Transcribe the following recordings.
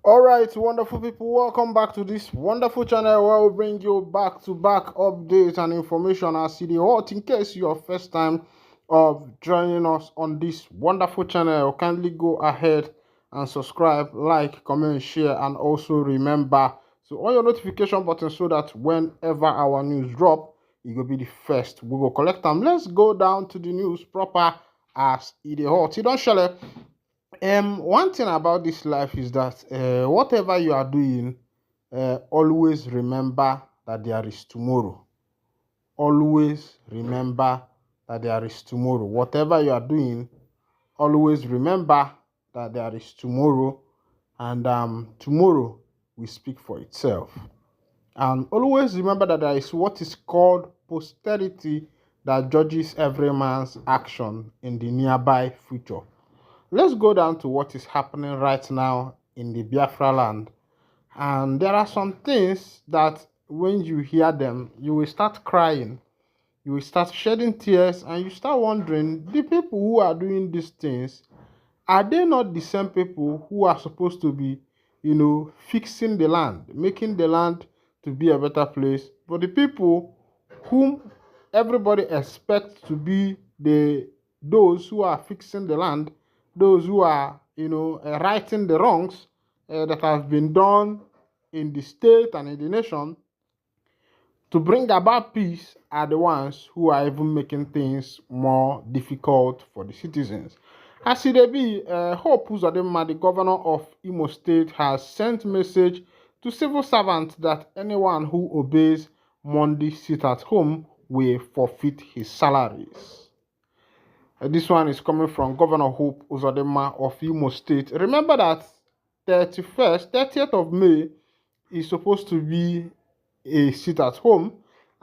All right, wonderful people, welcome back to this wonderful channel where we bring you back-to-back updates and information as it is hot. In case you're first time of joining us on this wonderful channel, kindly go ahead and subscribe, like, comment, share, and also remember to on your notification button so that whenever our news drop, you will be the first. We will collect them. Let's go down to the news proper as it is hot. You don't share. One thing about this life is that whatever you are doing, always remember that there is tomorrow. Always remember that there is tomorrow. Whatever you are doing, always remember that there is tomorrow, and tomorrow will speak for itself. And always remember that there is what is called posterity that judges every man's action in the nearby future. Let's go down to what is happening right now in the Biafra land. And there are some things that when you hear them, you will start crying, you will start shedding tears, and you start wondering, the people who are doing these things, are they not the same people who are supposed to be, fixing the land, making the land to be a better place? But the people whom everybody expects to be those who are fixing the land, those who are, righting the wrongs that have been done in the state and in the nation to bring about peace, are the ones who are even making things more difficult for the citizens. As it be, H0pE, the governor of Imo State, has sent message to civil servants that anyone who obeys Monday sit at home will forfeit his salaries. This one is coming from Governor H0pE of Imo State. Remember that 30th of May is supposed to be a sit at home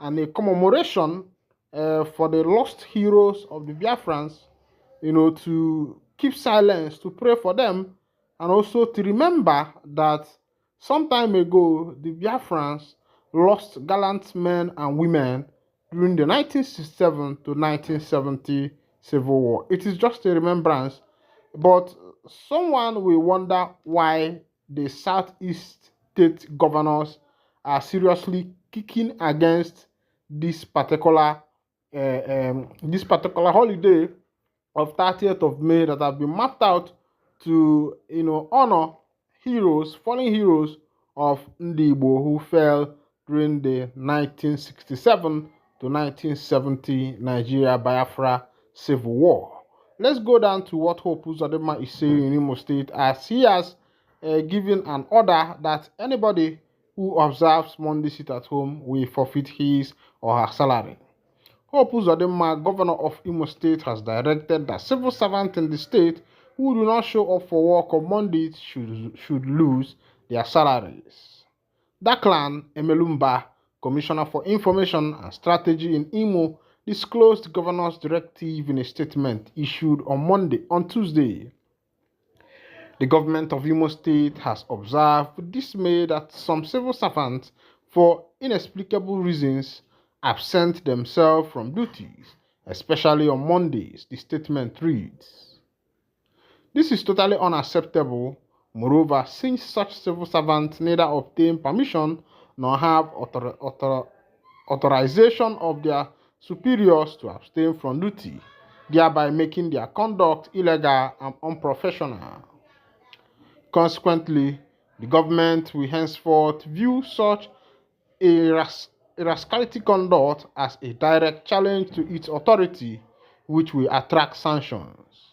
and a commemoration for the lost heroes of the Biafrans, to keep silence, to pray for them, and also to remember that some time ago the Biafrans lost gallant men and women during the 1967 to 1970 Civil War. It is just a remembrance, but someone will wonder why the Southeast state governors are seriously kicking against this particular holiday of 30th of May that have been mapped out to honor heroes, fallen heroes of Ndibo who fell during the 1967 to 1970 Nigeria Biafra Civil War. Let's go down to what H0pE is saying in Imo State, as he has given an order that anybody who observes Monday sit at home will forfeit his or her salary. H0pE, governor of Imo State, has directed that civil servants in the state who do not show up for work on Mondays should lose their salaries. Daklan Emelumba, Commissioner for Information and Strategy in Imo, disclosed the governor's directive in a statement issued on Tuesday. The government of Imo State has observed with dismay that some civil servants, for inexplicable reasons, absent themselves from duties, especially on Mondays, the statement reads. This is totally unacceptable. Moreover, since such civil servants neither obtain permission nor have authorization of their superiors to abstain from duty, thereby making their conduct illegal and unprofessional. Consequently, the government will henceforth view such rascality conduct as a direct challenge to its authority, which will attract sanctions.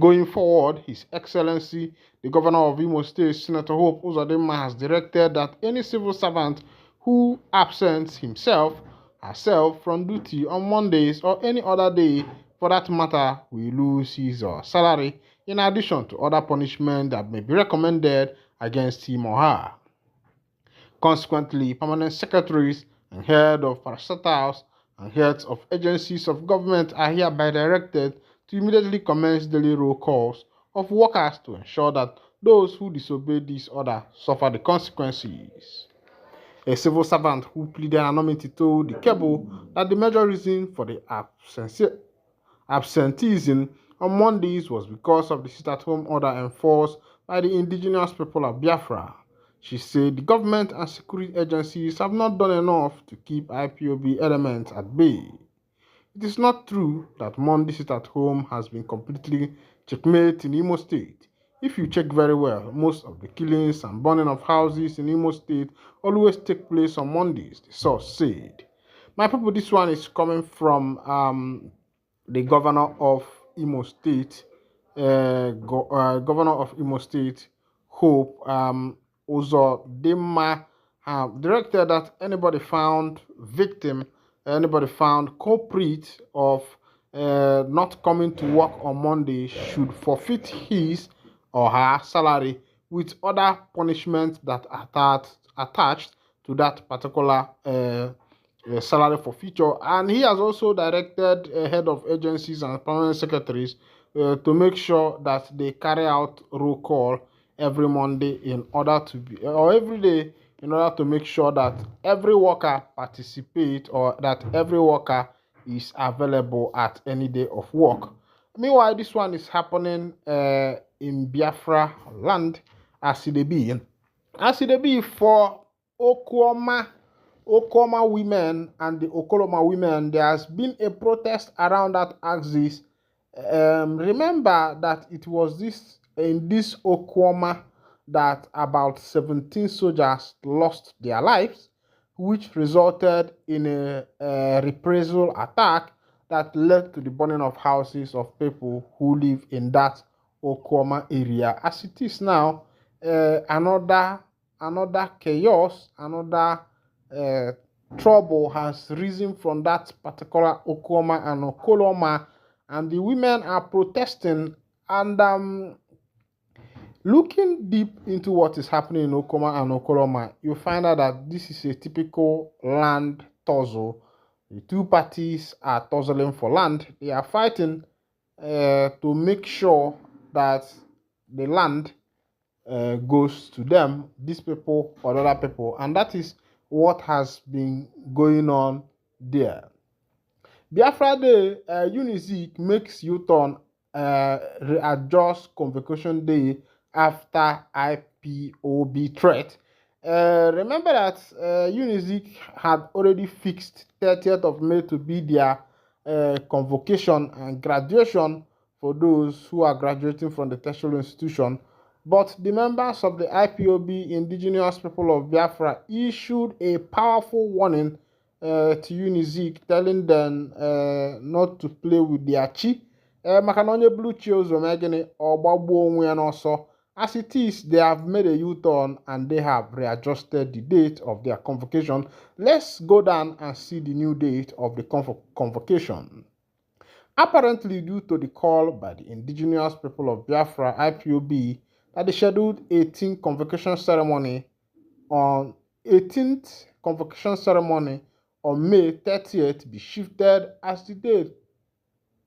Going forward, His Excellency, the Governor of Imo State, Senator H0pE, has directed that any civil servant who absents himself, herself from duty on Mondays or any other day for that matter will lose his or her salary, in addition to other punishment that may be recommended against him or her. Consequently, permanent secretaries and heads of parastatals and heads of agencies of government are hereby directed to immediately commence daily roll calls of workers to ensure that those who disobey this order suffer the consequences. A civil servant who pleaded anonymity told the Cable that the major reason for the absenteeism on Mondays was because of the sit-at-home order enforced by the indigenous people of Biafra. She said the government and security agencies have not done enough to keep IPOB elements at bay. It is not true that Monday sit at home has been completely checkmate in Imo State. If you check very well, most of the killings and burning of houses in Imo State always take place on Mondays, the source said. My people, this one is coming from the governor of Imo State, governor of Imo State, Hope UžODIMMÄ, directed that anybody found culprit of not coming to work on Monday should forfeit his or her salary with other punishments that are attached to that particular salary forfeiture. And he has also directed head of agencies and permanent secretaries to make sure that they carry out roll call every Monday in order to be, or every day, in order to make sure that every worker participates or that every worker is available at any day of work. Meanwhile, this one is happening in Biafra land as it be. As it be for Okwoma women and the Okoloma women, there has been a protest around that axis. Remember that it was in this Okwoma that about 17 soldiers lost their lives, which resulted in a reprisal attack that led to the burning of houses of people who live in that Okwama area. As it is now, another chaos, another trouble has risen from that particular Okwama and Okoloma, and the women are protesting. And looking deep into what is happening in Okwama and Okoloma, you find out that this is a typical land tussle. The two parties are tussling for land. They are fighting to make sure that the land goes to them, these people or other people, and that is what has been going on there. Biafra Day, UNIZIK makes U-turn, readjust convocation day after IPOB threat. Remember that UNIZIK had already fixed 30th of May to be their convocation and graduation for those who are graduating from the tertiary institution. But the members of the IPOB, indigenous people of Biafra, issued a powerful warning to UNIZIK, telling them not to play with their chi. Maka na onye blue chi ozomegini ọgbagbuo onwe ya n'ọsọ. As it is, they have made a U-turn and they have readjusted the date of their convocation. Let's go down and see the new date of the convocation. Apparently, due to the call by the indigenous people of Biafra, IPOB, that the scheduled 18th convocation ceremony on May 30th be shifted as the date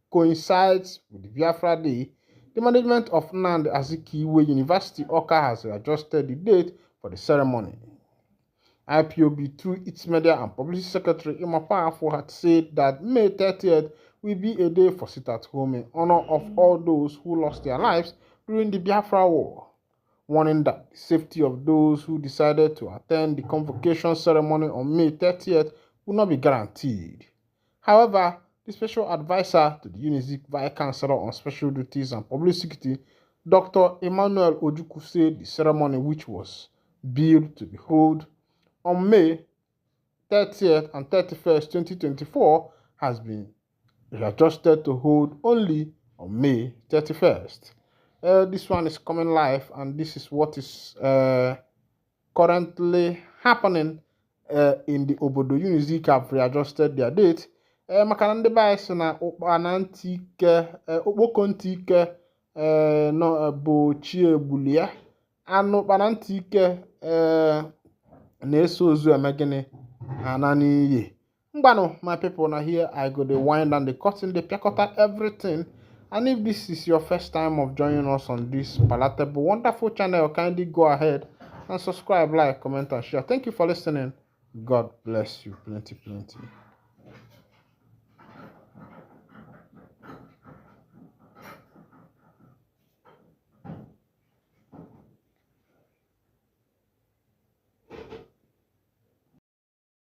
coincides with the Biafra Day. The management of Nnamdi Azikiwe University, Awka, has adjusted the date for the ceremony. IPOB, through its media and publicity secretary, Ima Powerful, had said that May 30th will be a day for sit-at-home in honor of all those who lost their lives during the Biafra War, warning that the safety of those who decided to attend the convocation ceremony on May 30th will not be guaranteed. However, the special advisor to the UNIZIK Vice Chancellor on Special Duties and Publicity, Dr. Emmanuel Ojukwu, said the ceremony, which was billed to be held on May 30th and 31st, 2024, has been readjusted to hold only on May 31st. This one is coming live, and this is what is currently happening in the Obodo. UNIZIK have readjusted their date. Maka na ndị be si na ụkpana ntị ike okpoko ntị ike bụ chi egbuli ya, anụ ụkpana ntị ike na-eso ozu eme gịnị ana n'iyi. Mgbanụ, my people, na here I go the wind and the cutting, the piakota everything. And if this is your first time of joining us on this palatable, wonderful channel, kindly go ahead and subscribe, like, comment, and share. Thank you for listening. God bless you plenty.